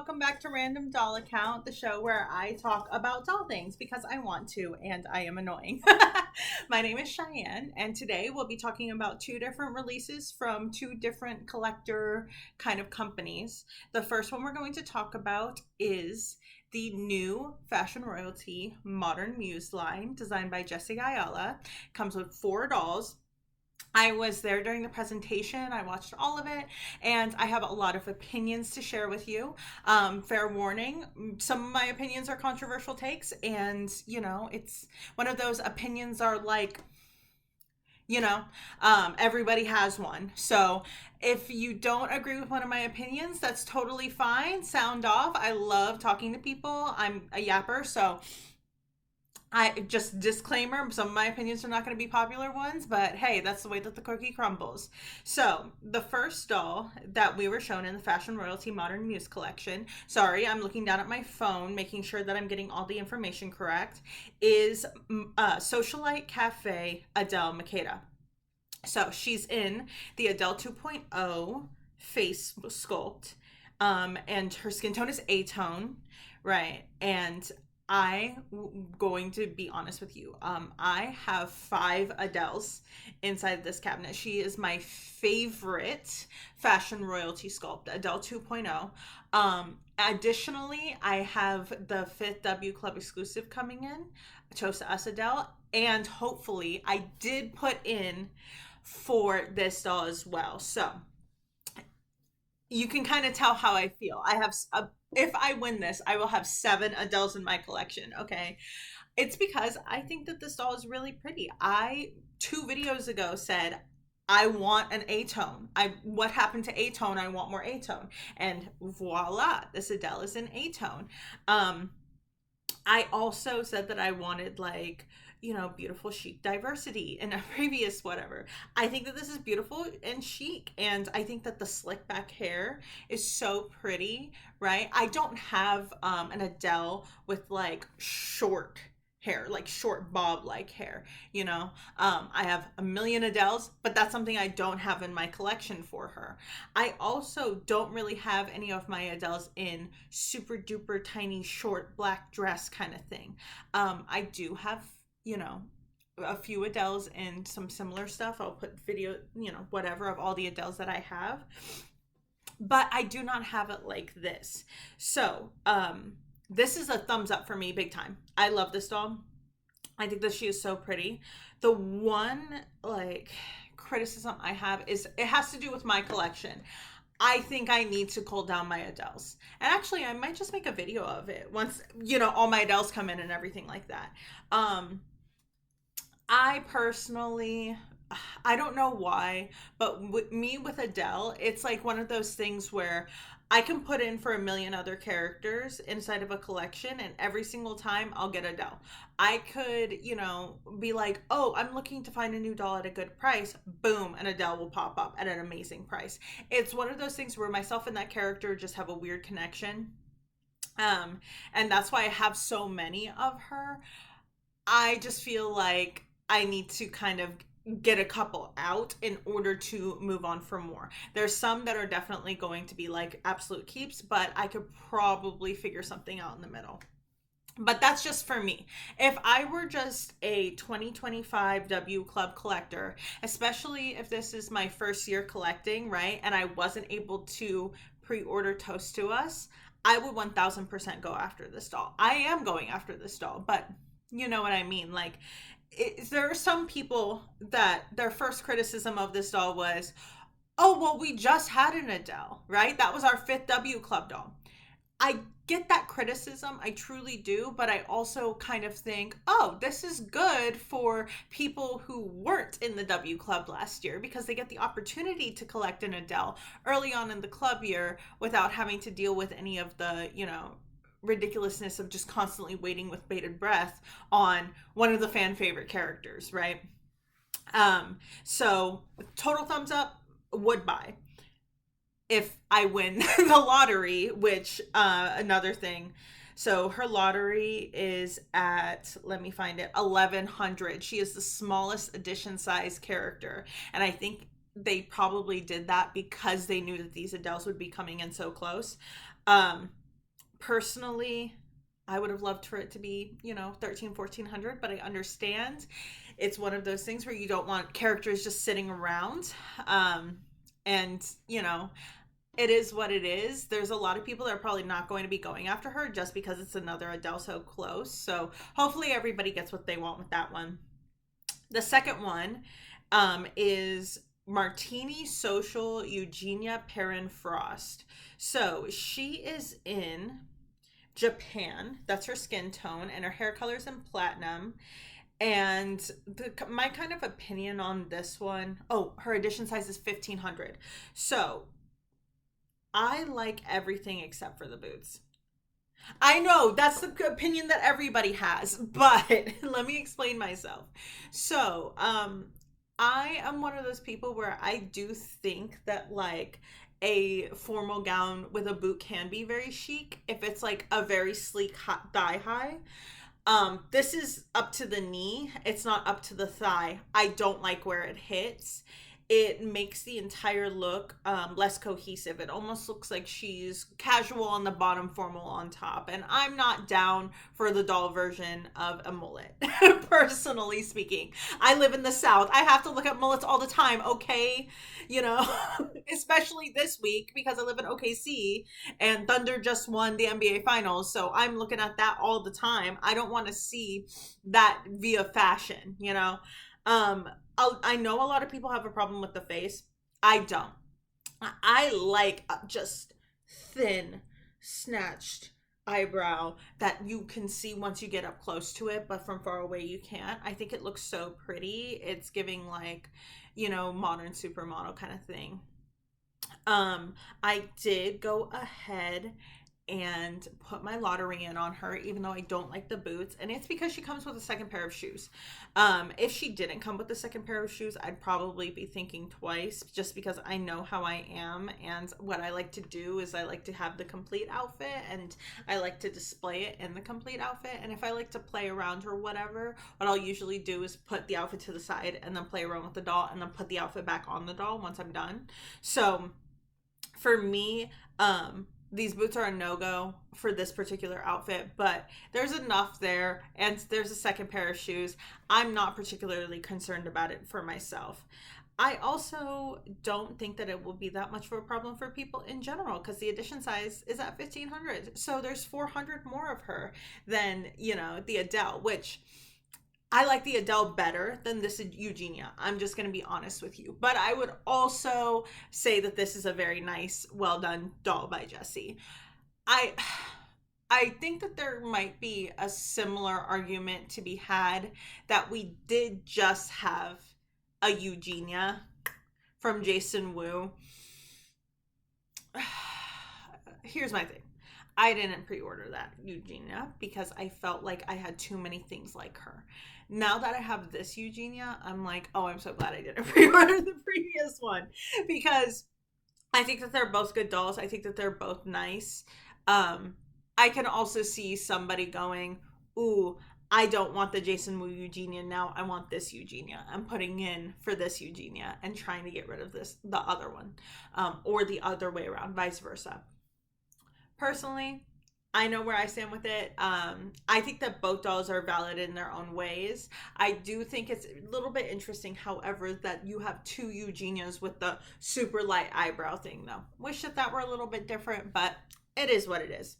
welcome back to Random Doll Account, the show where I talk about doll things because I want to and I am annoying. My name is Cheyenne, and today we'll be talking about two different releases from two different collector kind of companies. The first one we're going to talk about is the new Fashion Royalty Modern Muse line designed by Jessie Ayala. Comes with four dolls. I was there during the presentation. I watched all of it, and I have a lot of opinions to share with you. Fair warning, some of my opinions are controversial takes, and it's one of those opinions are like, everybody has one. So if you don't agree with one of my opinions, that's totally fine. Sound off. I love talking to people. I'm a yapper, so I just disclaimer, some of my opinions are not going to be popular ones, but hey, that's the way that the cookie crumbles. So, the first doll that we were shown in the Fashion Royalty Modern Muse collection, sorry, I'm looking down at my phone, making sure that I'm getting all the information correct, is Socialite Cafe Adele Makeda. So, she's in the Adele 2.0 face sculpt, and her skin tone is A-tone, right? And going to be honest with you. I have five Adeles inside this cabinet. She is my favorite Fashion Royalty sculpt, Adele 2.0. Additionally, I have the 5th W Club exclusive coming in, Chose to Us Adele, and hopefully I did put in for this doll as well. So you can kind of tell how I feel. I have if I win this, I will have 7 Adeles in my collection, okay? It's because I think that this doll is really pretty. I 2 videos ago said I want an A-tone. What happened to A-tone? I want more A-tone. And voila, this Adele is in A-tone. I also said that I wanted beautiful chic diversity in a previous whatever. I think that this is beautiful and chic, and I think that the slick back hair is so pretty, right? I don't have an Adele with short hair, like short bob like hair, I have a million Adeles, but that's something I don't have in my collection for her. I also don't really have any of my Adeles in super duper tiny short black dress kind of thing. I do have a few Adeles and some similar stuff. I'll put video, whatever, of all the Adeles that I have. But I do not have it like this. So, this is a thumbs up for me, big time. I love this doll. I think that she is so pretty. The one, criticism I have is it has to do with my collection. I think I need to cull down my Adeles. And actually, I might just make a video of it once, all my Adeles come in and everything like that. I personally, I don't know why, but with Adele, it's like one of those things where I can put in for a million other characters inside of a collection, and every single time I'll get Adele. I could, be like, oh, I'm looking to find a new doll at a good price. Boom, an Adele will pop up at an amazing price. It's one of those things where myself and that character just have a weird connection. And that's why I have so many of her. I just feel like I need to kind of get a couple out in order to move on for more. There's some that are definitely going to be absolute keeps, but I could probably figure something out in the middle. But that's just for me. If I were just a 2025 W Club collector, especially if this is my first year collecting, right, and I wasn't able to pre-order Toast to Us, I would 1000% go after this doll. I am going after this doll, but you know what I mean? There are some people that their first criticism of this doll was, oh, well, we just had an Adele, right? That was our 5th W Club doll. I get that criticism, I truly do, but I also kind of think, oh, this is good for people who weren't in the W Club last year because they get the opportunity to collect an Adele early on in the club year without having to deal with any of the, ridiculousness of just constantly waiting with bated breath on one of the fan favorite characters, right? So total thumbs up, would buy. If I win the lottery, which another thing. So her lottery is at, let me find it, 1100. She is the smallest edition size character. And I think they probably did that because they knew that these Adeles would be coming in so close. Personally, I would have loved for it to be, 13, 1400, but I understand it's one of those things where you don't want characters just sitting around. Um, and, it is what it is. There's a lot of people that are probably not going to be going after her just because it's another Adele so close. So hopefully everybody gets what they want with that one. The second one is Martini Social Eugenia Perrin Frost. So she is in Japan. That's her skin tone, and her hair color is in platinum. And my kind of opinion on this one, oh, her edition size is 1500. So I like everything except for the boots. I know that's the opinion that everybody has, but let me explain myself. So, I am one of those people where I do think that like a formal gown with a boot can be very chic if it's like a very sleek thigh high. This is up to the knee. It's not up to the thigh. I don't like where it hits. It makes the entire look less cohesive. It almost looks like she's casual on the bottom, formal on top. And I'm not down for the doll version of a mullet, personally speaking. I live in the South. I have to look at mullets all the time, okay? You know, especially this week because I live in OKC and Thunder just won the NBA Finals. So I'm looking at that all the time. I don't want to see that via fashion, you know? Um, I know a lot of people have a problem with the face. I don't. I like just thin, snatched eyebrow that you can see once you get up close to it, but from far away you can't. I think it looks so pretty. It's giving like, modern supermodel kind of thing. I did go ahead and put my lottery in on her, even though I don't like the boots. And it's because she comes with a second pair of shoes. If she didn't come with the second pair of shoes, I'd probably be thinking twice just because I know how I am. And what I like to do is I like to have the complete outfit and I like to display it in the complete outfit. And if I like to play around or whatever, what I'll usually do is put the outfit to the side and then play around with the doll and then put the outfit back on the doll once I'm done. So for me, these boots are a no-go for this particular outfit, but there's enough there, and there's a second pair of shoes. I'm not particularly concerned about it for myself. I also don't think that it will be that much of a problem for people in general because the edition size is at 1500. So there's 400 more of her than, the Adele, which I like the Adele better than this Eugenia. I'm just going to be honest with you. But I would also say that this is a very nice, well done doll by Jessie. I I think that there might be a similar argument to be had that we did just have a Eugenia from Jason Wu. Here's my thing. I didn't pre-order that Eugenia because I felt like I had too many things like her. Now that I have this Eugenia, I'm like, oh, I'm so glad I didn't pre-order the previous one because I think that they're both good dolls. I think that they're both nice. I can also see somebody going, ooh, I don't want the Jason Wu Eugenia now. I want this Eugenia. I'm putting in for this Eugenia and trying to get rid of the other one, or the other way around, vice versa. Personally, I know where I stand with it. I think that both dolls are valid in their own ways. I do think it's a little bit interesting, however, that you have two Eugenias with the super light eyebrow thing, though. Wish that were a little bit different, but it is what it is.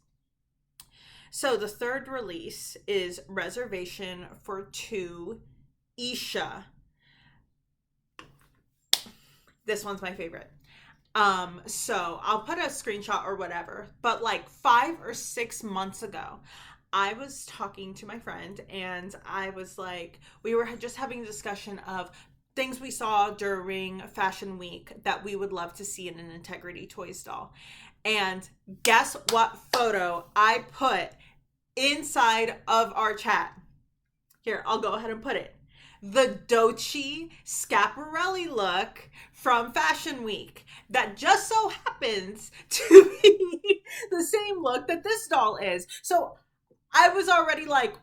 So the third release is Reservation for Two, Isha. This one's my favorite. So I'll put a screenshot or whatever, but like 5 or 6 months ago, I was talking to my friend and I was like, we were just having a discussion of things we saw during Fashion Week that we would love to see in an Integrity Toys doll. And guess what photo I put inside of our chat? Here, I'll go ahead and put it. The Dochi Schiaparelli look from Fashion Week that just so happens to be the same look that this doll is. So I was already like,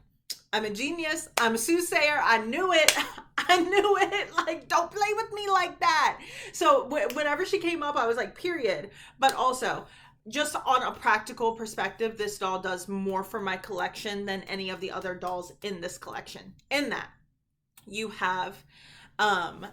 I'm a genius. I'm a soothsayer. I knew it. I knew it. Like, don't play with me like that. So whenever she came up, I was like, period. But also, just on a practical perspective, this doll does more for my collection than any of the other dolls in this collection. In that, you have um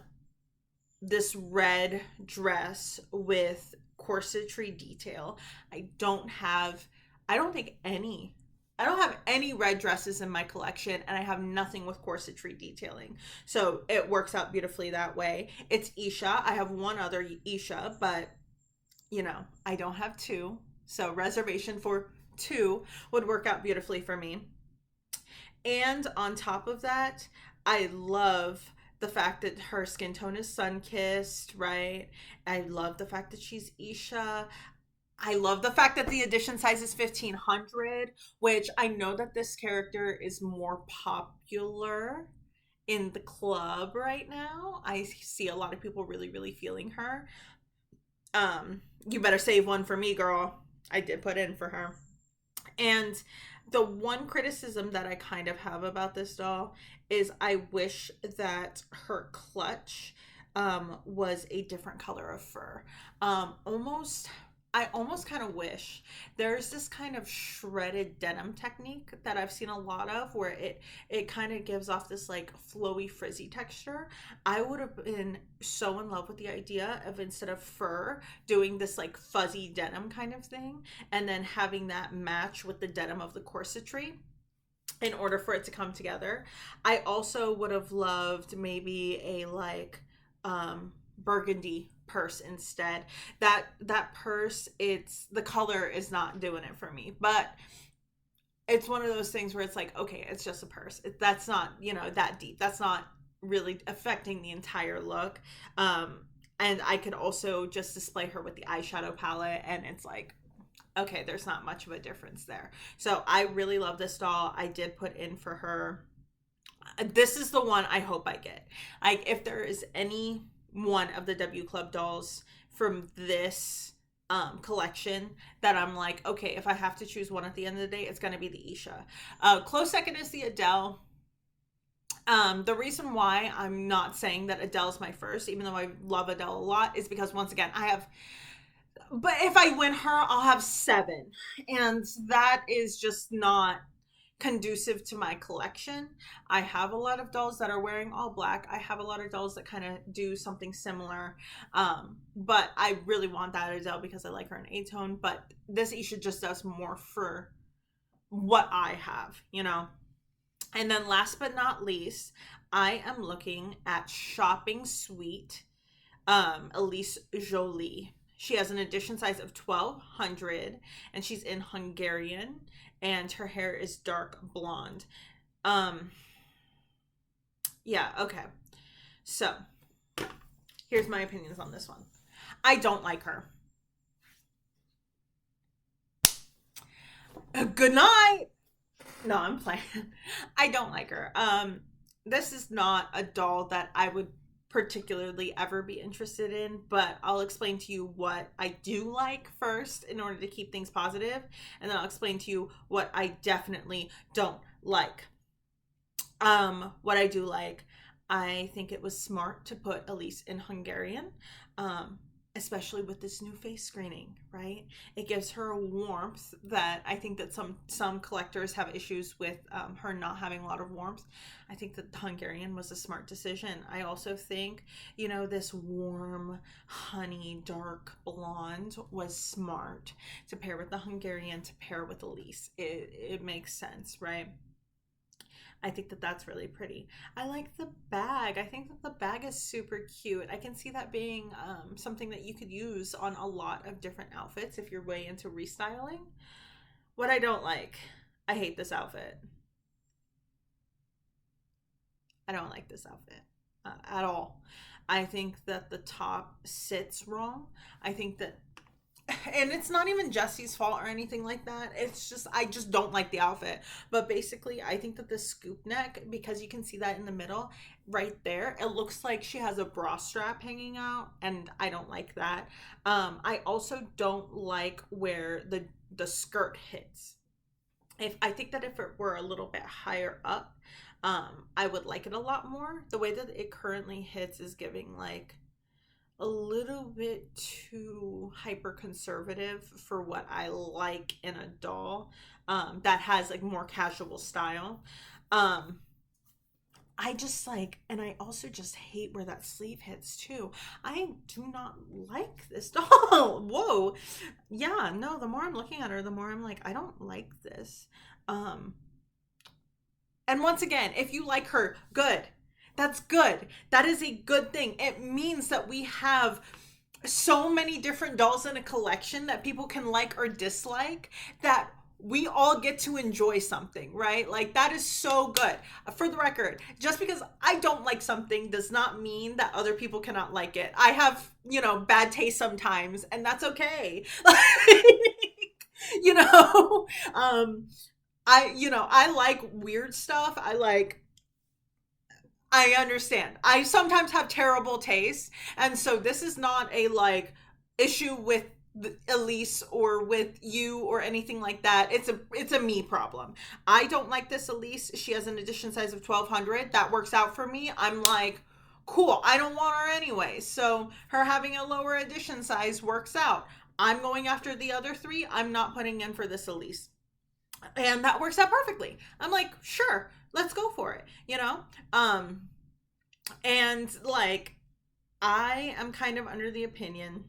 this red dress with corsetry detail. I don't have I don't think any I don't have any red dresses in my collection, and I have nothing with corsetry detailing. So it works out beautifully that way. It's Isha. I have one other Isha, but I don't have two. So reservation for two would work out beautifully for me. And on top of that, I love the fact that her skin tone is sun kissed, right? I love the fact that she's Isha. I love the fact that the edition size is 1500, which I know that this character is more popular in the club right now. I see a lot of people really, really feeling her. You better save one for me, girl. I did put in for her. And the one criticism that I kind of have about this doll is I wish that her clutch was a different color of fur. Almost, I almost kind of wish there's this kind of shredded denim technique that I've seen a lot of where it kind of gives off this like flowy frizzy texture. I would have been so in love with the idea of, instead of fur, doing this like fuzzy denim kind of thing, and then having that match with the denim of the corsetry in order for it to come together. I also would have loved maybe a like burgundy purse instead. That purse, it's the color is not doing it for me, but it's one of those things where it's like, okay, it's just a purse. That's not, that deep. That's not really affecting the entire look. And I could also just display her with the eyeshadow palette, and it's like, okay, there's not much of a difference there. So I really love this doll. I did put in for her. This is the one I hope I get. Like, if there is any one of the W Club dolls from this collection that I'm like, okay, if I have to choose one at the end of the day, it's going to be the Isha. Close second is the Adele. The reason why I'm not saying that Adele's my first, even though I love Adele a lot, is because, once again, but if I win her, I'll have seven. And that is just not conducive to my collection. I have a lot of dolls that are wearing all black. I have a lot of dolls that kind of do something similar. But I really want that Adele because I like her in A-tone. But this Isha just does more for what I have. And then last but not least, I am looking at Shopping Suite Elise Jolie. She has an edition size of 1200, and she's in Hungarian, and her hair is dark blonde. Um yeah, okay. So, here's my opinions on this one. I don't like her. Good night. No, I'm playing. I don't like her. This is not a doll that I would particularly ever be interested in, but I'll explain to you what I do like first in order to keep things positive, and then I'll explain to you what I definitely don't like. What I do like, I think it was smart to put Elise in Hungarian, um, especially with this new face screening, right? It gives her a warmth that I think that some collectors have issues with, her not having a lot of warmth. I think that the Hungarian was a smart decision. I also think, this warm, honey, dark blonde was smart to pair with the Hungarian, to pair with Elise. It makes sense, right? I think that that's really pretty. I like the bag. I think that the bag is super cute. I can see that being something that you could use on a lot of different outfits if you're way into restyling. What I don't like, I hate this outfit. I don't like this outfit at all. I think that the top sits wrong. I think that, and it's not even Jesse's fault or anything like that. It's just, I just don't like the outfit. But basically, I think that the scoop neck, because you can see that in the middle right there, it looks like she has a bra strap hanging out, and I don't like that. I also don't like where the skirt hits. If I think that if it were a little bit higher up, I would like it a lot more. The way that it currently hits is giving like, a little bit too hyper conservative for what I like in a doll, that has like more casual style. Um, I just like, and I also just hate where that sleeve hits too. I do not like this doll. Whoa. Yeah, no, the more I'm looking at her, the more I'm like, I don't like this. Um, and once again, if you like her, good. That's good. That is a good thing. It means that we have so many different dolls in a collection that people can like or dislike, that we all get to enjoy something, right? Like that is so good. For the record, just because I don't like something does not mean that other people cannot like it. I have, bad taste sometimes, and that's okay. you know, um, I like weird stuff. I understand. I sometimes have terrible taste, and so this is not a like issue with Elise or with you or anything like that. It's a me problem. I don't like this Elise. She has an edition size of 1200. That works out for me. I'm like, cool. I don't want her anyway. So her having a lower edition size works out. I'm going after the other three. I'm not putting in for this Elise, and that works out perfectly. I'm like, sure, let's go for it. Um and like, I am kind of under the opinion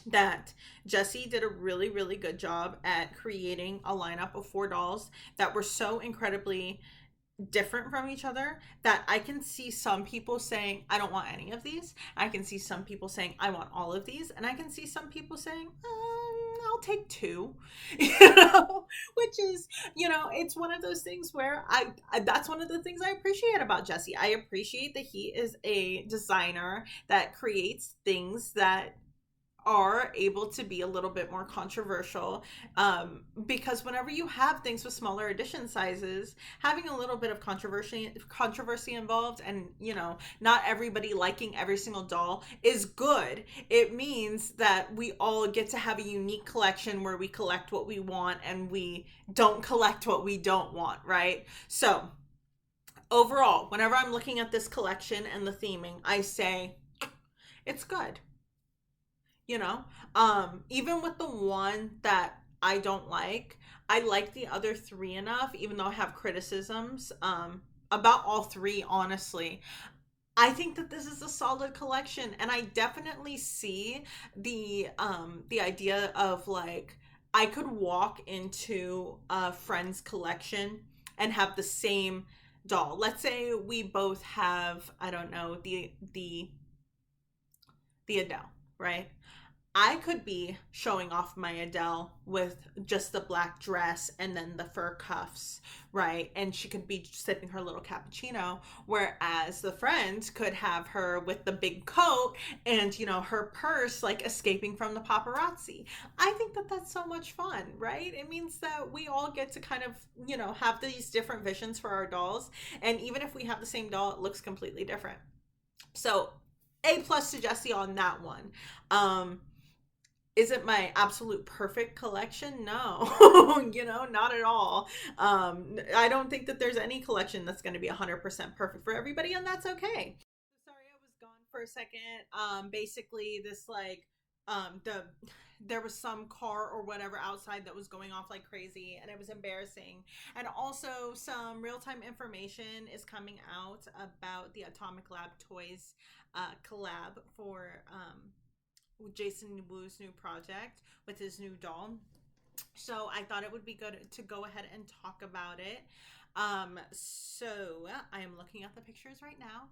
that Jesse did a really, really good job at creating a lineup of four dolls that were so incredibly different from each other that I can see some people saying, I don't want any of these. I can see some people saying, I want all of these. And I can see some people saying, I'll take two, which is, it's one of those things where that's one of the things I appreciate about Jesse. I appreciate that he is a designer that creates things that are able to be a little bit more controversial, because whenever you have things with smaller edition sizes, having a little bit of controversy involved, and not everybody liking every single doll is good. It means that we all get to have a unique collection where we collect what we want and we don't collect what we don't want, right? So overall, whenever I'm looking at this collection and the theming, I say it's good. you know Even with the one that I don't like, I like the other three enough, even though I have criticisms about all three. Honestly, I think that this is a solid collection, and I definitely see the idea of like, I could walk into a friend's collection and have the same doll. Let's say we both have, I don't know, the Adele, right? I could be showing off my Adele with just the black dress and then the fur cuffs, right? And she could be sipping her little cappuccino, whereas the friend could have her with the big coat and, her purse like escaping from the paparazzi. I think that that's so much fun, right? It means that we all get to kind of, have these different visions for our dolls. And even if we have the same doll, it looks completely different. So, A plus to Jesse on that one. Um, is it my absolute perfect collection? No, not at all. I don't think that there's any collection that's going to be 100% perfect for everybody, and that's okay. Sorry, I was gone for a second. Basically, this like, there was some car or whatever outside that was going off like crazy, and it was embarrassing. And also, some real time information is coming out about the Atomic Lab Toys collab for Jason Wu's new project with his new doll. So I thought it would be good to go ahead and talk about it. So I am looking at the pictures right now.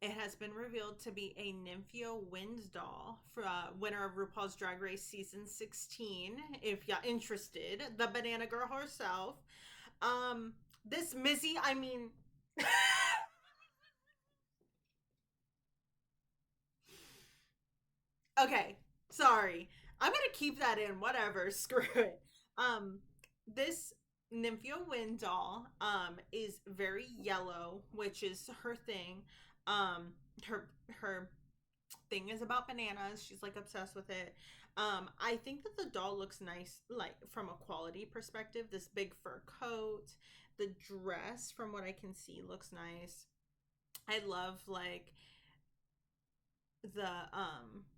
It has been revealed to be a Nymphia Wind doll for winner of RuPaul's Drag Race season 16. If you're interested, the banana girl herself. This Mizzy, I mean, okay, sorry. I'm gonna keep that in. Whatever. Screw it. Um, this Nymphia Wind doll is very yellow, which is her thing. Her thing is about bananas. She's like obsessed with it. I think that the doll looks nice, like from a quality perspective. This big fur coat, the dress, from what I can see, looks nice. I love like the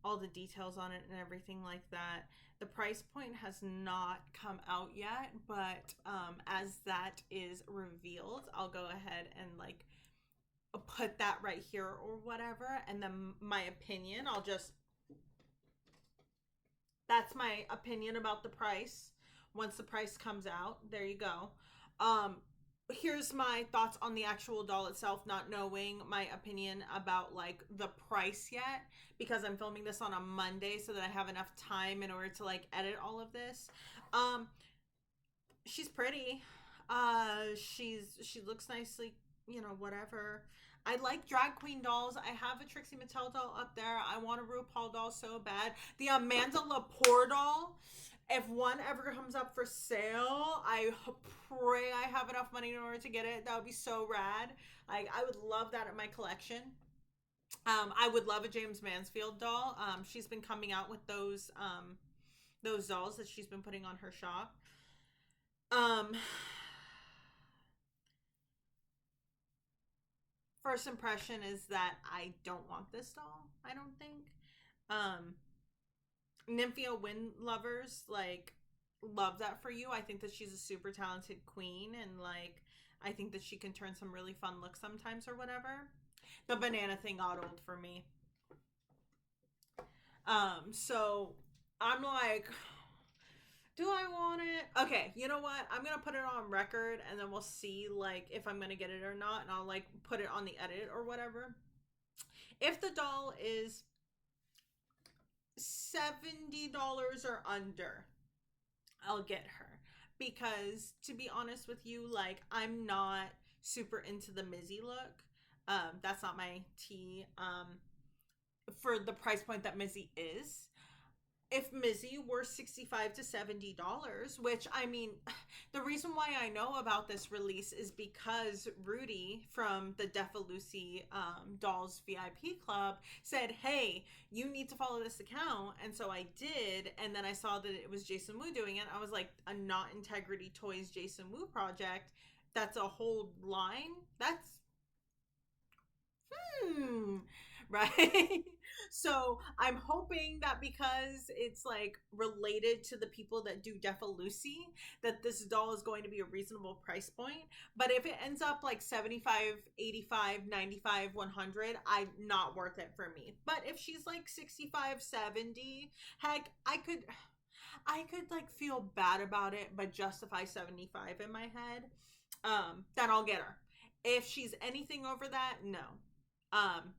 all the details on it and everything like that. The price point has not come out yet, but as that is revealed, I'll go ahead and like put that right here or whatever, and then my opinion, I'll just that's my opinion about the price. Once the price comes out, there you go. Um, Here's my thoughts on the actual doll itself, not knowing my opinion about like the price yet, because I'm filming this on a Monday so that I have enough time in order to like edit all of this. Um, she's pretty. She looks nicely, whatever. I like drag queen dolls. I have a Trixie Mattel doll up there. I want a RuPaul doll so bad. The Amanda Lepore doll, if one ever comes up for sale, I pray I have enough money in order to get it. That would be so rad. I would love that in my collection. I would love a James Mansfield doll. She's been coming out with those dolls that she's been putting on her shop. Um, First impression is that I don't want this doll. I don't think. Um, Nymphia Wind lovers like love that for you. I think that she's a super talented queen, and like I think that she can turn some really fun looks sometimes or whatever. The banana thing got old for me. So I'm like, do I want it? Okay, you know what? I'm gonna put it on record, and then we'll see like if I'm gonna get it or not, and I'll like put it on the edit or whatever. If the doll is $70 or under, I'll get her. Because to be honest with you, like I'm not super into the Mizzy look. That's not my tea. For the price point that Mizzy is, if Mizzy were $65 to $70, which I mean, the reason why I know about this release is because Rudy from the Defalucy Dolls VIP Club said, hey, you need to follow this account. And so I did. And then I saw that it was Jason Wu doing it. I was like, a Not Integrity Toys Jason Wu project. That's a whole line. That's hmm, right? So I'm hoping that because it's like related to the people that do Defalucy, that this doll is going to be a reasonable price point. But if it ends up like 75, 85, 95, 100, I'm not worth it for me. But if she's like 65, 70, heck, I could like feel bad about it, but justify 75 in my head. Then I'll get her. If she's anything over that, no. Um,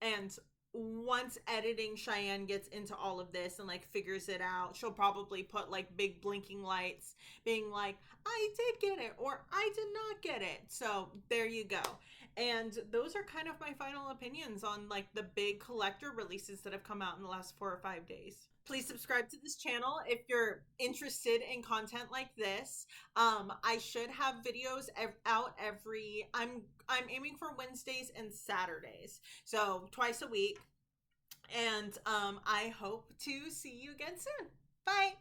and once editing Cheyenne gets into all of this and like figures it out, she'll probably put like big blinking lights being like, I did get it or I did not get it. So there you go. And those are kind of my final opinions on like the big collector releases that have come out in the last 4 or 5 days. Please subscribe to this channel if you're interested in content like this. I should have videos out every I'm aiming for Wednesdays and Saturdays. So twice a week. And I hope to see you again soon. Bye.